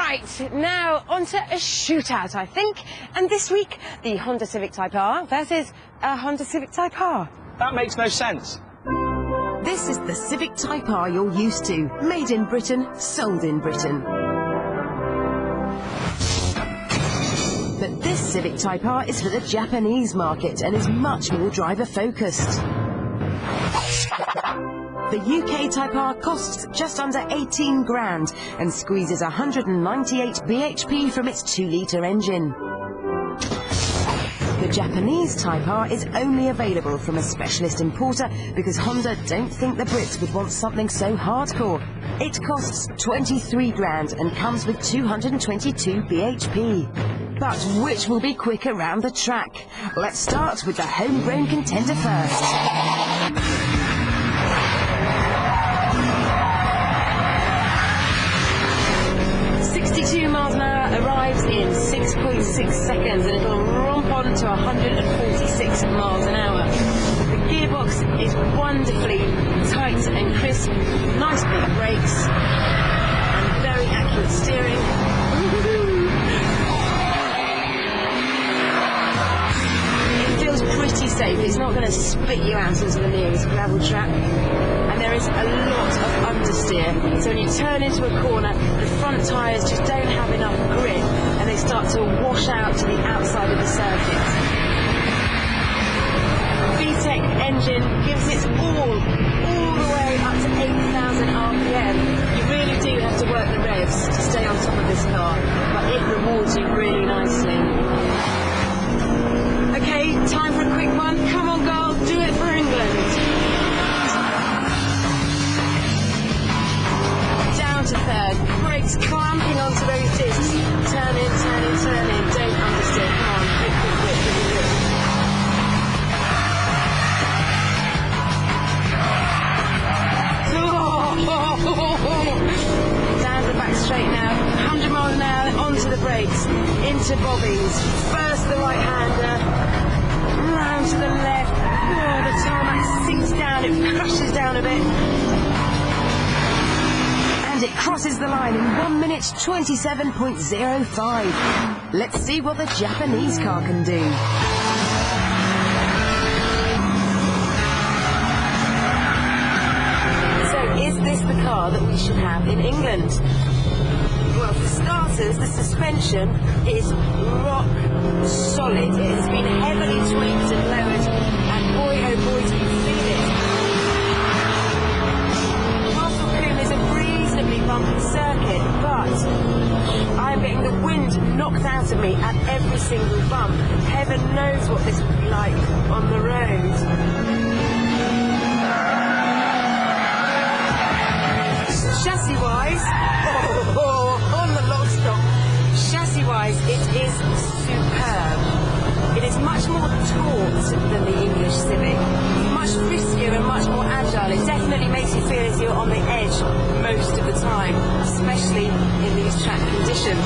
Right, now onto a shootout, I think. And this week, the Honda Civic Type R versus a Honda Civic Type R. That makes no sense. This is the Civic Type R you're used to. Made in Britain, sold in Britain. But this Civic Type R is for the Japanese market and is much more driver-focused. The UK Type R costs just under 18 grand and squeezes 198 bhp from its 2-litre engine. The Japanese Type R is only available from a specialist importer because Honda don't think the Brits would want something so hardcore. It costs 23 grand and comes with 222 bhp. But which will be quicker round the track? Let's start with the homegrown contender first. 62 miles an hour arrives in 6.6 seconds and it'll romp on to 146 miles an hour. The gearbox is wonderfully tight and crisp, nice big brakes and very accurate steering. It feels pretty safe, it's not going to spit you out into the nearest gravel trap. And there is a lot of understeer, so when you turn into a corner, the front tyres just don't have enough grip and they start to wash out to the outside of the circuit. VTEC engine gives its all the way up to 8,000 RPM. You really do have to work the revs to stay on top of this car, but it rewards you really nicely. Okay, time for a quick one. Come on, girl, do it for England. To third, brakes clamping onto those discs. Turn in, turn in, turn in. Don't understeer. Come on, quick. Down the back straight now. 100 miles an hour onto the brakes, into bobbies. First the right-hander, round to the left. Oh, the tarmac sinks down. It crashes down a bit. And it crosses the line in 1 minute 27.05. Let's see what the Japanese car can do. So, is this the car that we should have in England? Well, for starters, the suspension is rock solid. It has been heavily tweaked and lowered, and boy oh boy do you feel it. Bumpy circuit, but I'm getting the wind knocked out of me at every single bump. Heaven knows what this would be like on the road. Chassis-wise, on the log stop, chassis-wise, it is superb. It is much more taut than the English Civic, much friskier and much more agile. It definitely makes you feel as you're on the edge most of the time, especially in these track conditions.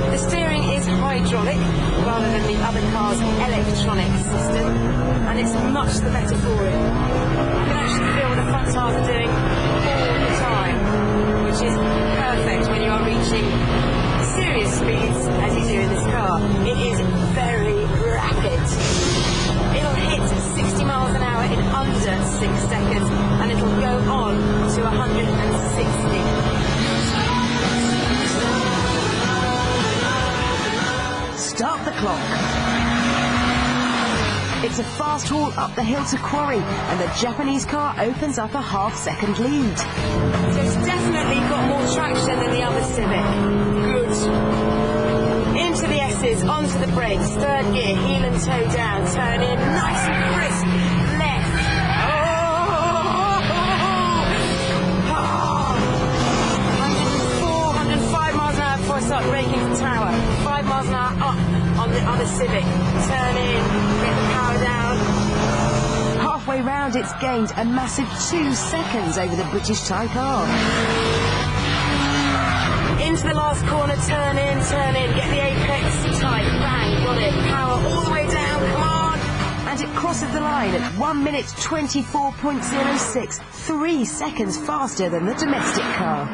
The steering is hydraulic rather than the other car's electronic system, and it's much the better for it. You can actually feel what the front tires are doing all the time, which is perfect when you are reaching serious speeds as you do in this car. It is very rapid. It'll hit 60 miles an hour in under 6 seconds and it'll go on to 160. Start the clock. It's a fast haul up the hill to Quarry and the Japanese car opens up a half-second lead. So it's definitely got more traction than the other Civic. Good. Into the S's, onto the brakes, third gear, heel and toe down, turn in, nice and crisp, left. Oh! 104, 105 miles an hour before I start braking for tower. 5 miles an hour up on the other Civic. Turn in, get the power down. Halfway round it's gained a massive 2 seconds over the British Type R. Into the last corner, turn in, get the apex tight, bang, got it, power all the way down, come on! And and it crosses the line at 1 minute 24.06, 3 seconds faster than the domestic car.